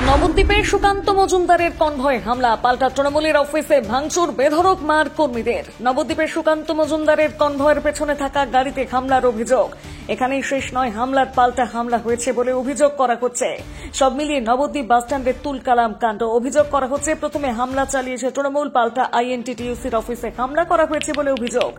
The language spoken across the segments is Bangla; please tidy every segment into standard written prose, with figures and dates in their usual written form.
নবদ্বীপে সুকান্ত মজুমদারের কনভয় হামলা, পাল্টা তৃণমূলের অফিসে ভাঙচুর, বেধড়ক মার কর্মীদের। নবদ্বীপে সুকান্ত মজুমদারের কনভয়ের পেছনে থাকা গাড়িতে হামলার অভিযোগ। এখানেই শেষ নয়, হামলার পাল্টা হামলা হয়েছে বলে অভিযোগ করা হচ্ছে। সব মিলিয়ে নবদ্বীপ বাসস্ট্যান্ডের তুলকালাম কাণ্ড। অভিযোগ করা হচ্ছে প্রথমে হামলা চালিয়েছে তৃণমূল, পাল্টা আইএনটিটিইউসির অফিসে হামলা করা হয়েছে বলে অভিযোগ।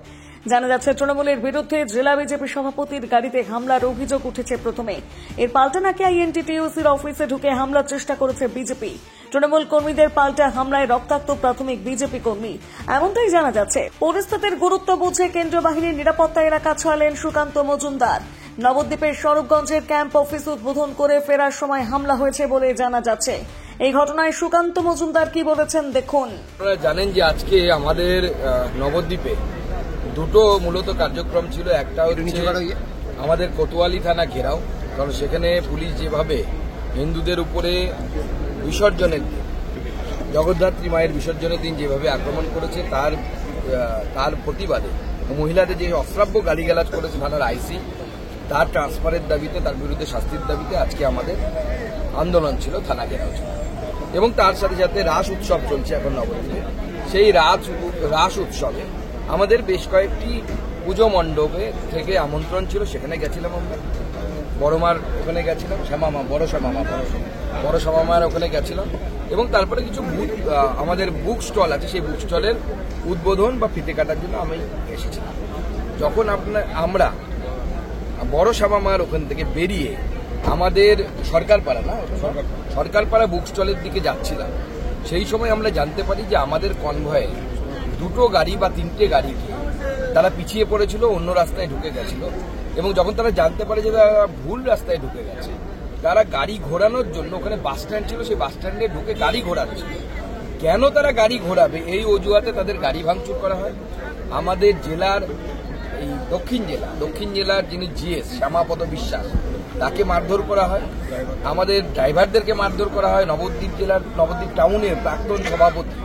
জানা যাচ্ছে তৃণমূলের বিরুদ্ধে জেলা বিজেপি সভাপতির গাড়িতে হামলার অভিযোগ উঠেছে প্রথমে। এর পাল্টা নাকি আইএনটিটিইউসির অফিসে ঢুকে হামলার চেষ্টা করেছে বিজেপি। তৃণমূল কর্মীদের পাল্টা হামলায় রক্তাক্ত প্রাথমিক বিজেপি কর্মী, এমনটাই জানা যাচ্ছে। পরিস্থিতির গুরুত্ব বুঝে কেন্দ্রীয় বাহিনীর নিরাপত্তা এলাকা ছাড়লেন সুকান্ত মজুমদার। নবদ্বীপের স্বরূপগঞ্জের ক্যাম্প অফিস উদ্বোধন করে ফেরার সময় হামলা হয়েছে বলে জানা যাচ্ছে। এই ঘটনায় সুকান্ত মজুমদার কি বলেছেন দেখুন। আপনারা জানেন যে আজকে আমাদের নবদ্বীপে দুটো মূলত কার্যক্রম ছিল। একটা হচ্ছে আমাদের কোতোয়ালি থানা ঘেরাও, কারণ সেখানে পুলিশ যেভাবে হিন্দুদের উপরে বিসর্জনের দিন, জগদ্ধাত্রী মায়ের বিসর্জনের দিন যেভাবে আক্রমণ করেছে তার প্রতিবাদে মহিলাদের যে অশ্রাব্য গালিগালাজ করেছে থানার আইসি, তার ট্রান্সফারের দাবিতে, তার বিরুদ্ধে শাস্তির দাবিতে আজকে আমাদের আন্দোলন ছিল, থানা ঘেরাও ছিল। এবং তার সাথে সাথে রাস উৎসব চলছে এখন নবদ্বীপে। সেই রাস উৎসবে আমাদের বেশ কয়েকটি পুজো মণ্ডপে থেকে আমন্ত্রণ ছিল, সেখানে গেছিলাম আমরা। বড়মার ওখানে গেছিলাম, বড় শ্যামামার ওখানে গেছিলাম। এবং তারপরে কিছু আমাদের বুক স্টল আছে, সেই বুক স্টলের উদ্বোধন বা ফিতে কাটার জন্য আমি এসেছিলাম। যখন আমরা বড় শ্যামামার ওখান থেকে বেরিয়ে আমাদের সরকারপাড়া বুক স্টলের দিকে যাচ্ছিলাম, সেই সময় আমরা জানতে পারি যে আমাদের কনভয়ে দুটো গাড়ি বা তিনটে গাড়িকে তারা পিছিয়ে পড়েছিল, অন্য রাস্তায় ঢুকে গেছিল। এবং যখন তারা জানতে পারে যে তারা ভুল রাস্তায় ঢুকে গেছে, তারা গাড়ি ঘোরানোর জন্য, ওখানে বাস স্ট্যান্ড ছিল, সেই বাস স্ট্যান্ডে ঢুকে গাড়ি ঘোরাচ্ছে। কেন তারা গাড়ি ঘোরাবে এই অজুহাতে তাদের গাড়ি ভাঙচুর করা হয়। আমাদের জেলার এই দক্ষিণ জেলার যিনি জিএস শ্যামাপদ বিশ্বাস, তাকে মারধর করা হয়। আমাদের ড্রাইভারদেরকে মারধর করা হয়। নবদ্বীপ টাউনের প্রাক্তন সভাপতি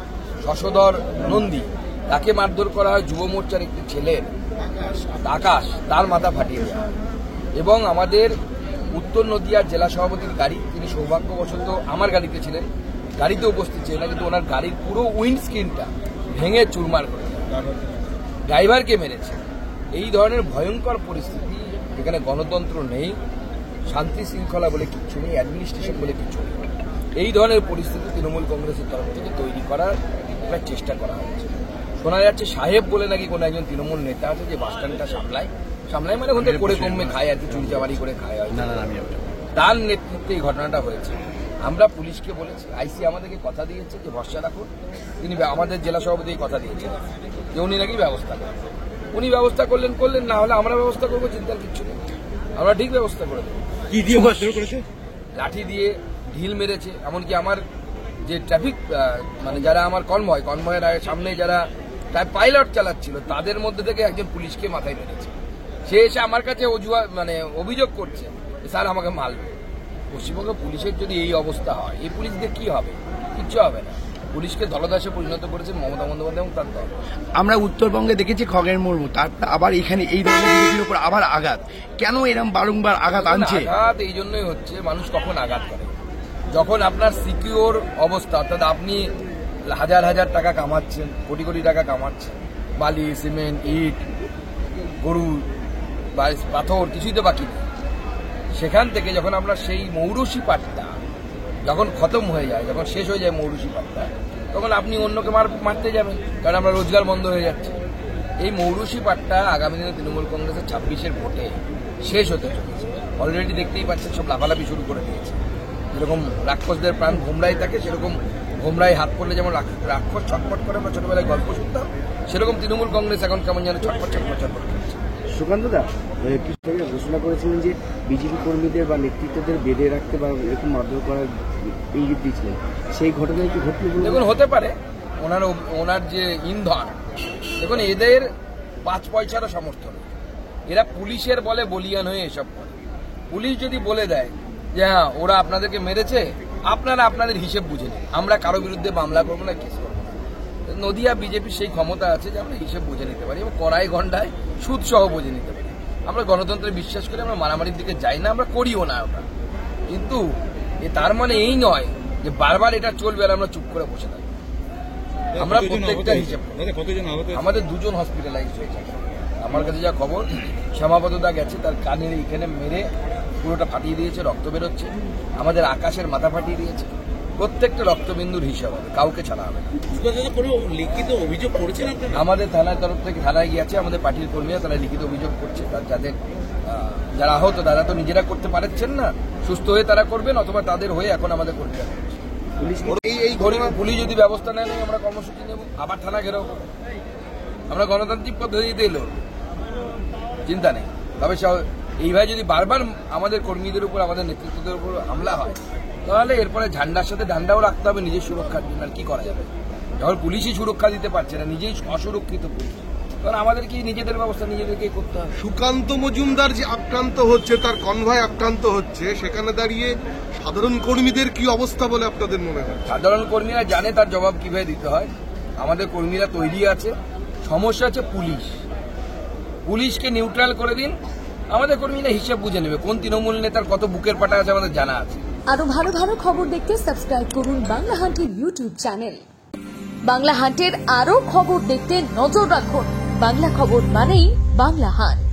শশধর নন্দী, তাকে মারধর করা হয়। যুব মোর্চার একটি ছেলের আকাশ, তার মাথা ফাটিয়ে দেওয়া। এবং আমাদের উত্তর নদিয়ার জেলা সভাপতির গাড়ি, তিনি সৌভাগ্যবশত আমার গাড়িতে ছিলেন, গাড়িতে উপস্থিত ছিলেন না, কিন্তু ওনার গাড়ির পুরো উইন্ডস্ক্রিনটা ভেঙে চুরমার করে ড্রাইভারকে মেরেছে। এই ধরনের ভয়ঙ্কর পরিস্থিতি, যেখানে গণতন্ত্র নেই, শান্তি শৃঙ্খলা বলে কিচ্ছু নেই, অ্যাডমিনিস্ট্রেশন বলে কিচ্ছু নেই, এই ধরনের পরিস্থিতি তৃণমূল কংগ্রেসের তরফ থেকে তৈরি করার একটা চেষ্টা করা হচ্ছে। শোনা যাচ্ছে সাহেব বলে নাকি কোনো একজন তৃণমূল নেতা আছে যে বাসস্ট্যান্ডটা সামলায় মানে ওখানে করে কমে খায় আর কি, চুরিচামারি করে খায়। তার নেতৃত্বে এই ঘটনাটা হয়েছে। আমরা পুলিশকে বলেছি, আইসি আমাদেরকে কথা দিয়েছে যে ভরসা রাখুন। তিনি আমাদের জেলা সভাপতি কথা দিয়েছেন যে উনি নাকি ব্যবস্থা করেন। উনি ব্যবস্থা করলেন, না হলে আমরা ব্যবস্থা করবো, চিন্তার কিচ্ছু নেই, আমরা ঠিক ব্যবস্থা করে দেবো। কি দিয়ে করেছে? লাঠি দিয়ে, ঢিল মেরেছে। এমনকি আমার যে ট্রাফিক মানে যারা আমার কনভয়ের সামনে যারা পাইলট চালাচ্ছিল, তাদের মধ্যে থেকে একজন পুলিশকে মাথায় মেরেছে। সে এসে আমার কাছে অভিযোগ করছে, স্যার আমাকে মারবে। পশ্চিমবঙ্গ পুলিশের যদি এই অবস্থা হয়, এই পুলিশ দিয়ে কি হবে? কিচ্ছু হবে না। পুলিশকে দলদাসে পরিণত করেছে মমতা বন্দ্যোপাধ্যায় এবং তার দল। আমরা উত্তরবঙ্গে দেখেছি খগেন মুর্মু, তারপর আবার এখানে এই ধরনের বিরোধীর উপর আবার আঘাত। কেন এরকম বারংবার আঘাত আনছে? আঘাত এই জন্যই হচ্ছে, মানুষ কখন আঘাত করে, যখন আপনার সিকিউর অবস্থা, অর্থাৎ আপনি হাজার টাকা কামাচ্ছেন, কোটি টাকা কামাচ্ছেন, বালি, সিমেন্ট, ইট, গরু, পাথর, কিছুই তো বাকি নেই। সেখান থেকে যখন আপনার সেই মৌরসি পাটটা যখন খতম হয়ে যায়, যখন শেষ হয়ে যায় মৌরসি পাটটা, তখন আপনি অন্যকে মারতে যাবেন, কারণ আপনার রোজগার বন্ধ হয়ে যাচ্ছে। এই মৌরসি পাটটা আগামী দিনে তৃণমূল কংগ্রেসের 26-এর ভোটে শেষ হতে চলেছে। অলরেডি দেখতেই পাচ্ছেন, সব লাফালাফি শুরু করে দিয়েছে। যেরকম রাক্ষসদের প্রাণ ভোমরায় থাকে, সেরকম ভোমরায় হাত পড়লে যেমন রাক্ষস ছটপট করে, আমরা ছোটবেলায় গল্প শুনতাম, সেরকম তৃণমূল কংগ্রেস এখন কেমন যেন ছটপট করছে। সুকান্তদা ঘোষণা করেছিলেন যে বিজেপি কর্মীদের বা নেতৃত্বদের বেঁধে রাখতে বা এরকম মারধর করার ইঙ্গিত দিয়েছিলেন, সেই ঘটনায় কি ঘটল? দেখুন, হতে পারে ওনার যে ইন্ধন, দেখুন এদের 5 পয়সারও সমর্থন। এরা পুলিশের বলে বলিয়ান হয়ে এসব করে। পুলিশ যদি বলে দেয় যে হ্যাঁ ওরা আপনাদেরকে মেরেছে, আপনারা আপনাদের হিসেব বুঝে নিন, আমরা কারো বিরুদ্ধে মামলা করবো না, কেস করবো না। নদিয়া বিজেপির সেই ক্ষমতা আছে যে আমরা হিসেব বুঝে নিতে পারি এবং কড়াই ঘণ্টায় সুদ সহ বুঝে নিতে পারি। আমরা গণতন্ত্রে বিশ্বাস করি, আমরা মারামারির দিকে যাই না, আমরা করিও না ওটা। কিন্তু তার মানে এই নয় যে বারবার এটা চলবে আর আমরা চুপ করে বসে থাকবো। আমরা প্রত্যেকটা হিসেব আমাদের 2 জন হসপিটালাইজড হয়েছে। আমার কাছে যা খবর, শ্যামাপদদা গেছে, তার কানের এইখানে মেরে পুরোটা ফাটিয়ে দিয়েছে, রক্ত বেরোচ্ছে। আমাদের আকাশের মাথা ফাটিয়ে দিয়েছে। প্রত্যেকটা রক্তবিন্দুর হিসাব হবে, কাউকে ছাড়া হবে না। কোনো লিখিত অভিযোগ করেছেন আপনারা? আমাদের থানার তরফ থেকে থানায় গিয়েছে, আমাদের পার্টির কর্মীরা তারা লিখিত অভিযোগ করছে। যাদের যারা আহত তারা তো নিজেরা করতে পারছেন না, সুস্থ হয়ে তারা করবেন, অথবা তাদের হয়ে এখন আমাদের কর্মীরা করছে। পুলিশ যদি ব্যবস্থা নেয় আমরা কর্মসূচি নেব, আবার থানা ঘেরাও করবো। আমরা গণতান্ত্রিক পদ্ধতিতে এলো, চিন্তা নেই। তবে এইভাবে যদি বারবার আমাদের কর্মীদের উপর, আমাদের নেতৃত্বদের উপর হামলা হয়, তাহলে এরপরে ঝান্ডার সাথে ঝান্ডাও রাখতে হবে নিজের সুরক্ষার জন্য। আর কি করা যাবে যখন পুলিশই সুরক্ষা দিতে পারছে না, নিজেই অসুরক্ষিত পুলিশ, তখন আমাদের কি নিজেদের ব্যবস্থা নিজেদেরকেই করতে হবে। সুকান্ত মজুমদার যে আক্রান্ত হচ্ছে, তার কনভয় আক্রান্ত হচ্ছে, সেখানে দাঁড়িয়ে সাধারণ কর্মীদের কি অবস্থা বলে আপনাদের মনে হয়? সাধারণ কর্মীরা জানে তার জবাব কিভাবে দিতে হয়। আমাদের কর্মীরা তৈরি আছে। সমস্যা আছে পুলিশকে নিউট্রাল করে দিন, আমাদের কর্মীরা হিসাব বুঝে নেবে কোন তৃণমূল নেতার কত বুকের পাটা আছে আমাদের জানা আছে। আরো ভালো ভালো খবর দেখতে সাবস্ক্রাইব করুন বাংলা হান্টের ইউটিউব চ্যানেল। বাংলা হান্টের আরো খবর দেখতে নজর রাখুন। বাংলা খবর মানেই বাংলা হান্ট।